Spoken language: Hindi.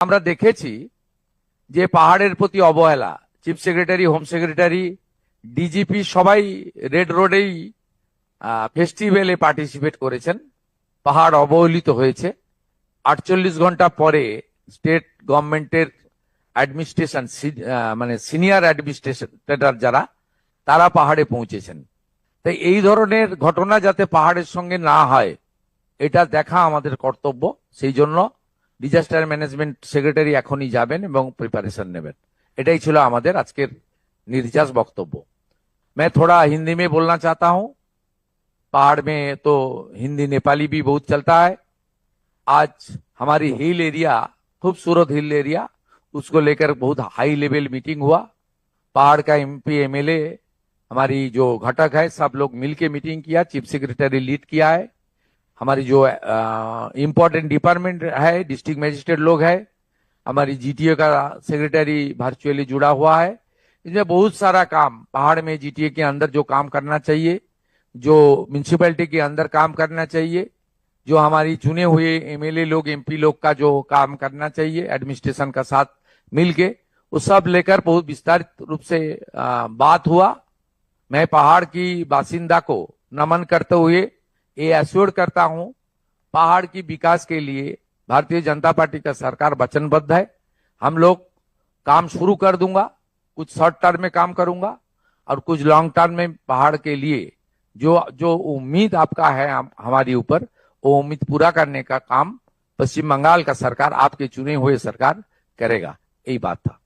আমরা দেখেছি যে পাহাড়ের প্রতি অবহেলা, chief secretary, home secretary, DGP সবাই রেড রোডেই ফেস্টিভ্যালে পার্টিসিপেট করেছেন। পাহাড় অবহেলিত হয়েছে। 48 ঘন্টা পরে স্টেট গভর্নমেন্টের অ্যাডমিনিস্ট্রেশন, মানে সিনিয়র অ্যাডমিনিস্ট্রেটর যারা, তারা পাহাড়ে পৌঁছেছেন। তাই এই ধরনের ঘটনা যাতে পাহাড়ের সঙ্গে না হয়, এটা দেখা আমাদের কর্তব্য। সেই জন্য ডিজাস্টার ম্যানেজমেন্ট সেক্রেটারি এখনই যাবেন এবং প্রিপারেশন নেবেন। এটাই ছিল আমাদের আজকের निर्जास वक्तव्य। मैं थोड़ा हिंदी में बोलना चाहता हूं। पहाड़ में तो हिंदी नेपाली भी बहुत चलता है। आज हमारी हिल एरिया, खूबसूरत हिल एरिया, उसको लेकर बहुत हाई लेवल मीटिंग हुआ। पहाड़ का एमपी एमएलए, हमारी जो घटक है, सब लोग मिलके मीटिंग किया। चीफ सेक्रेटरी लीड किया है। हमारी जो इम्पोर्टेंट डिपार्टमेंट है, डिस्ट्रिक्ट मजिस्ट्रेट लोग है, हमारी जीटीए का सेक्रेटरी वर्चुअली जुड़ा हुआ है। इसमें बहुत सारा काम पहाड़ में जीटीए के अंदर जो काम करना चाहिए, जो म्यूनिसिपैलिटी के अंदर काम करना चाहिए, जो हमारी चुने हुए एमएलए लोग, एमपी लोग का जो काम करना चाहिए एडमिनिस्ट्रेशन का साथ मिलके, वो सब लेकर बहुत विस्तारित रूप से बात हुआ। मैं पहाड़ की बासिंदा को नमन करते हुए ये एश्योर करता हूं, पहाड़ की विकास के लिए भारतीय जनता पार्टी का सरकार वचनबद्ध है। हम लोग काम शुरू कर दूंगा। कुछ शॉर्ट टर्म में काम करूंगा और कुछ लॉन्ग टर्म में पहाड़ के लिए जो जो उम्मीद आपका है हमारी ऊपर, वो उम्मीद पूरा करने का काम पश्चिम बंगाल का सरकार, आपके चुने हुए सरकार करेगा। यही बात था।